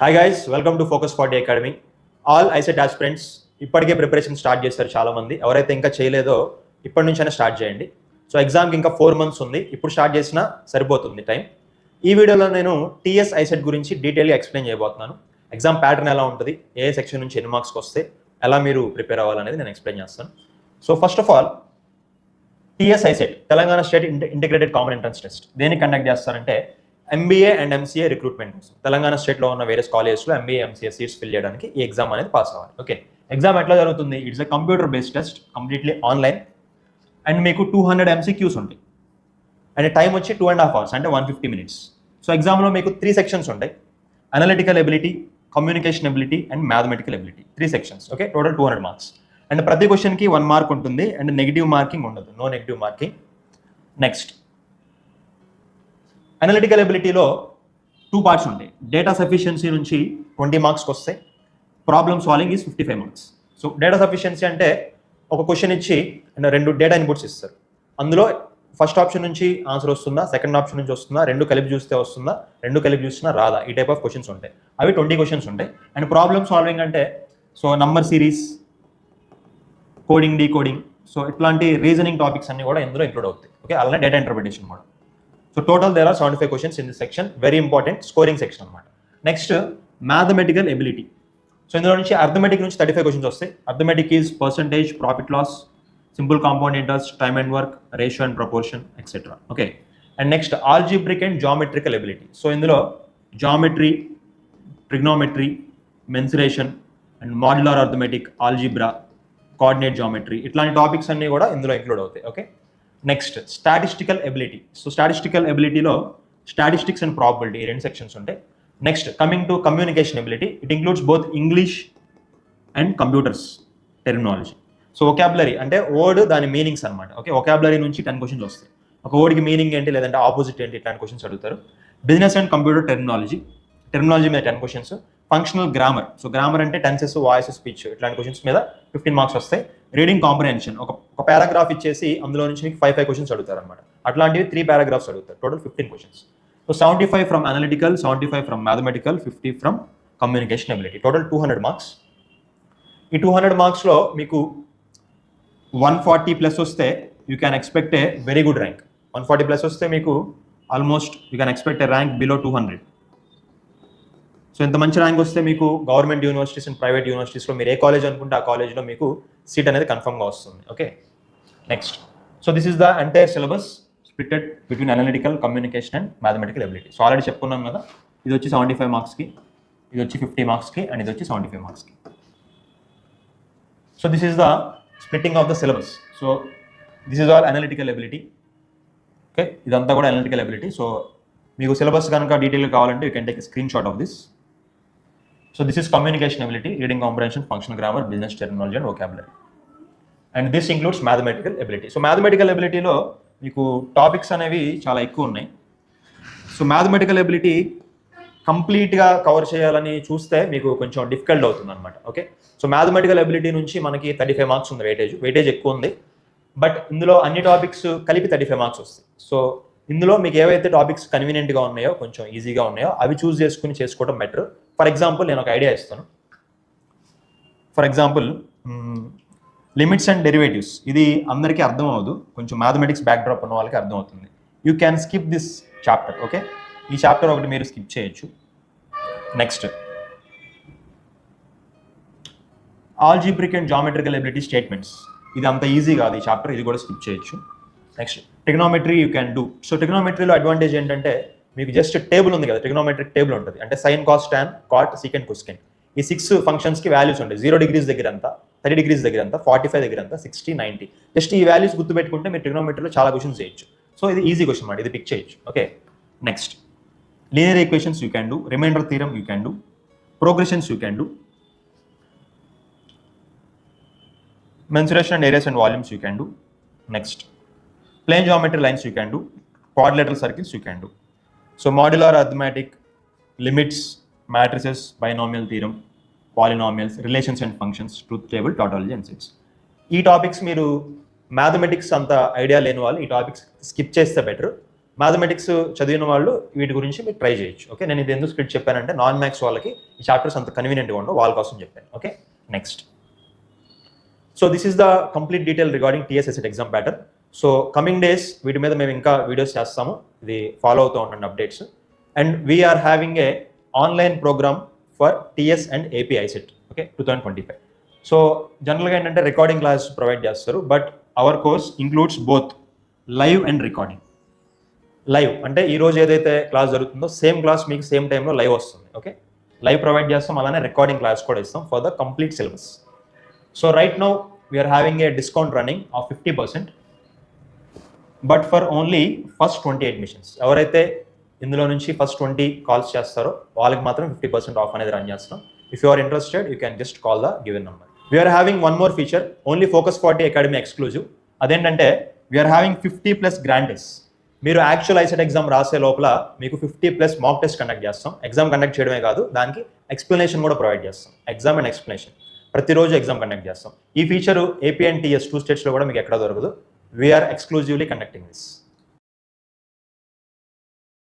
Hi guys, welcome to focus 40 academy. All ICET aspirants ఇప్పటికే preparation start చేస్తారు చాలామంది. ఎవరైతే ఇంకా చేయలేదో ఇప్పటి నుంచైనా స్టార్ట్ చేయండి. సో ఎగ్జామ్కి ఇంకా 4 months ఉంది. ఇప్పుడు స్టార్ట్ చేసినా సరిపోతుంది టైం. ఈ వీడియోలో నేను టీఎస్ ఐసెట్ గురించి డీటెయిల్గా ఎక్స్ప్లెయిన్ చేయబోతున్నాను. ఎగ్జామ్ ప్యాటర్న్ ఎలా ఉంటుంది, ఏ సెక్షన్ నుంచి ఎన్ని మార్క్స్కి వస్తే ఎలా మీరు ప్రిపేర్ అవ్వాలనేది నేను ఎక్స్ప్లెయిన్ చేస్తాను. So first of all TS ICET Telangana state integrated common entrance test దేనికి కండక్ట్ చేస్తారంటే ఎంబీఏ అండ్ ఎంసీఏ రిక్రూట్మెంట్ కోసం తెలంగాణ స్టేట్లో ఉన్న వేరియస్ కాలేజెస్లో ఎంబీఏ ఎంసీఏ సీట్స్ ఫిల్ చేయడానికి ఈ ఎగ్జామ్ అనేది పాస్ అవ్వాలి. ఓకే, ఎగ్జామ్ ఎట్లా జరుగుతుంది? It's a computer based test, completely online. And మీకు 200 MCQs ఉంటాయి. అండ్ టైం వచ్చి 2.5 hours, అంటే 150 minutes. సో ఎగ్జామ్లో మీకు 3 sections ఉంటాయి: analytical ability, communication ability and mathematical ability. 3 sections. Okay, total 200 marks. And ప్రతి క్వశ్చన్కి 1 mark ఉంటుంది. అండ్ నెగిటివ్ మార్కింగ్ ఉండదు, no negative marking. Next, analytical ఎబిలిటీలో 2 parts ఉంటాయి. డేటా సఫిషియన్సీ నుంచి 20 marks వస్తాయి. Problem solving is 55 marks. So data sufficiency అంటే ఒక క్వశ్చన్ ఇచ్చి అండ్ 2 డేటా ఇన్పుట్స్ ఇస్తారు. అందులో ఫస్ట్ ఆప్షన్ నుంచి ఆన్సర్ వస్తుందా, సెకండ్ ఆప్షన్ నుంచి వస్తుందా, 2 కలిపి చూస్తే వస్తుందా, 2 కలిపి చూసినా రాదా, ఈ టైప్ ఆఫ్ క్వశ్చన్స్ ఉంటాయి. అవి 20 questions ఉంటాయి. అండ్ ప్రాబ్లమ్ సాల్వింగ్ అంటే so number series, coding, decoding, so ఇట్లాంటి రీజనింగ్ టాపిక్స్ అన్ని కూడా ఇందులో ఇంక్లూడ్ అవుతాయి. ఓకే, అలానే డేటా ఇంటర్ప్రిటేషన్ కూడా. So total there are 75 questions in this section. Very important scoring section అనమాట. Next, mathematical ability. సో ఇందులో నుంచి అర్థమెటిక్ నుంచి 35 questions వస్తాయి. Arithmetic is percentage, profit loss, simple compound interest, time and work, ratio and proportion, etcetera. Okay, and next algebraic and geometrical ability. So ఇందులో geometry, trigonometry, mensuration and modular arithmetic, algebra, coordinate geometry, ఇట్లాంటి topics అన్ని కూడా ఇందులో include అవుతాయి. Okay, next statistical ability. So statistical ఎబిలిటీలో statistics and probability 2 sections ఉంటాయి. Next, coming to communication ability, it includes both English and computers terminology. So vocabulary అంటే word, దాని meanings అనమాట. ఓకే, వొకాబులరీ నుంచి 10 questions వస్తాయి. ఒక వర్డ్కి మీనింగ్ ఏంటి, లేదంటే ఆపోజిట్ ఏంటి, ఇట్లాంటి క్వశ్చన్స్ అడుగుతారు. బిజినెస్ అండ్ కంప్యూటర్ టెర్మినాలజీ మీద 10 questions. Functional grammar, so grammar అంటే టెన్సెస్, వాయిస్, స్పీచ్, ఇట్లాంటి క్వశ్చన్స్ మీద 15 marks వస్తాయి. రీడింగ్ కాంప్రహెన్షన్, ఒక పారాగ్రాఫ్ ఇచ్చేసి అందులో నుంచి మీకు 5 questions అడుగుతారు అనమాట. అట్లాంటివి 3 paragraphs అడుగుతారు. Total 15 questions. So 75 from analytical, 75 from mathematical, 50 from communication ability. Total 200 marks. ఈ 200 marksలో మీకు 140+ వస్తే you can expect a very good rank. 140+ వస్తే మీకు almost you can expect A rank below 200. So ఇంత మంచి ర్యాంక్ వస్తే మీకు గవర్నమెంట్ యూనివర్సిటీస్ అండ్ ప్రైవేట్ యూనివర్సిటీస్లో మీరు ఏ కాలేజ్ అనుకుంటే ఆ కాలేజ్లో మీకు సీట్ అనేది కన్ఫర్మ్గా వస్తుంది. Okay, next, so this is the entire syllabus splitted between analytical, communication and mathematical ability. So already చెప్పుకున్నాం కదా, ఇది వచ్చి 75 marksకి, ఇది వచ్చి 50 marksకి, అండ్ ఇది వచ్చి 75 marksకి. So this is the splitting of the syllabus. So this is all analytical ability. Okay, ఇదంతా కూడా అనలిటికల్ ఎబిలిటీ. సో మీకు సిలబస్ కనుక డీటెయిల్గా కావాలంటే you can take screenshot of this. So this is communication ability, reading comprehension, functional grammar, business terminology and vocabulary. And this includes mathematical ability. So mathematical ability లో మీకు topics అనేవి చాలా ఎక్కువ ఉన్నాయి. సో mathematical ability కంప్లీట్గా cover చేయాలని చూస్తే మీకు కొంచెం డిఫికల్ట్ అవుతుంది అనమాట. ఓకే, సో mathematical ability నుంచి మనకి 35 marks ఉంది. వెయిటేజ్ ఎక్కువ ఉంది. బట్ ఇందులో అన్ని టాపిక్స్ కలిపి 35 marks వస్తాయి. సో ఇందులో మీకు ఏవైతే టాపిక్స్ కన్వీనియంట్గా ఉన్నాయో, కొంచెం ఈజీగా ఉన్నాయో అవి చూస్ చేసుకుని చేసుకోవడం బెటర్. ఫర్ ఎగ్జాంపుల్ నేను ఒక ఐడియా ఇస్తాను. For example limits and derivatives, ఇది అందరికీ అర్థం అవ్వదు, కొంచెం మ్యాథమెటిక్స్ బ్యాక్డ్రాప్ ఉన్న వాళ్ళకి అర్థం అవుతుంది. You can skip this chapter. Okay, ఈ చాప్టర్ ఒకటి మీరు స్కిప్ చేయొచ్చు. Next, algebraic and geometrical ability statements, ఇది అంత ఈజీ కాదు ఈ చాప్టర్, ఇది కూడా స్కిప్ చేయొచ్చు. Next, trigonometry you can do. So ట్రిగ్నోమెట్రీలో అడ్వాంటేజ్ ఏంటంటే మీకు జస్ట్ టేబుల్ ఉంది కదా, ట్రిగ్నోమెట్రిక్ టేబుల్ ఉంటుంది. అంటే sine, cos, tan, cot, secant, cosecant, ఈ 6 functionsకి వాల్యూస్ ఉంటాయి. 0 degrees దగ్గర అంతా, 30 degrees దగ్గర అంతా, 45 దగ్గర అంతా, 60, 90. జస్ట్ ఈ వాల్యూస్ గుర్తుపెట్టుకుంటే మీరు ట్రిగ్నోమెట్రీలో చాలా క్వశ్చన్స్ చేయొచ్చు. సో ఇది ఈజీ క్వశ్చన్ మాట, ఇది పిక్ చేయొచ్చు. Okay, next, linear equations you can do, remainder theorem you can do, progressions you can do, mensuration and areas and volumes you can do. Next, plane geometry lines you can do, quadrilateral circles you can do. So modular arithmetic, limits, matrices, binomial theorem, polynomials, relations and functions, truth table, tautology and sets. ఈ topics మీరు mathematics అంత idea లేని వాళ్ళు ఈ topics skip చేస్తే better. Mathematics చదివిన వాళ్ళు వీటి గురించి మీరు ట్రై చేయొచ్చు. ఓకే, నేను ఇది ఎందుకు స్ప్లిట్ చెప్పానంటే నాన్ మ్యాథ్స్ వాళ్ళకి ఈ చాప్టర్స్ అంత కన్వీనియంట్గా ఉండవు, వాళ్ళ కోసం చెప్పాను. Okay, next. So this is the complete detail regarding TSSET exam pattern. So coming days వీటి మీద మేము ఇంకా వీడియోస్ చేస్తాము, ఇది ఫాలో అవుతూ ఉండండి updates. And we're having a online program for TS and AP ICET, okay, 2025. So జనరల్గా ఏంటంటే రికార్డింగ్ క్లాస్ ప్రొవైడ్ చేస్తారు, but our course includes both live and recording. Live అంటే ఈ రోజు ఏదైతే క్లాస్ జరుగుతుందో సేమ్ క్లాస్ మీకు సేమ్ టైంలో లైవ్ వస్తుంది. ఓకే, లైవ్ ప్రొవైడ్ చేస్తాం, అలానే రికార్డింగ్ క్లాస్ కూడా ఇస్తాం for the complete syllabus. So right now we're having a discount running of 50%, but for only first 20 admissions. ఎవరైతే ఇందులో నుంచి ఫస్ట్ 20 కాల్స్ చేస్తారో వాళ్ళకి మాత్రం 50% ఆఫ్ అనేది రన్ చేస్తాం. If you are interested you can just call the given number. We're having one more feature, only Focus 40 Academy exclusive. అదేంటంటే we're having 50+ grand test. మీరు యాక్చువల్ ఐసెట్ ఎగ్జామ్ రాసే లోపల మీకు 50+ మాక్ టెస్ట్ కండక్ట్ చేస్తాం. Exam conduct చేయడమే కాదు, దానికి explanation కూడా ప్రొవైడ్ చేస్తాం. ఎగ్జామ్ అండ్ ఎక్స్ప్లెనేషన్ ప్రతిరోజు ఎగ్జామ్ కండక్ట్ చేస్తాం. ఈ ఫీచర్ ఏపీ అండ్ టీఎస్ 2 స్టేట్స్లో కూడా మీకు ఎక్కడ దొరకదు. We're exclusively conducting this.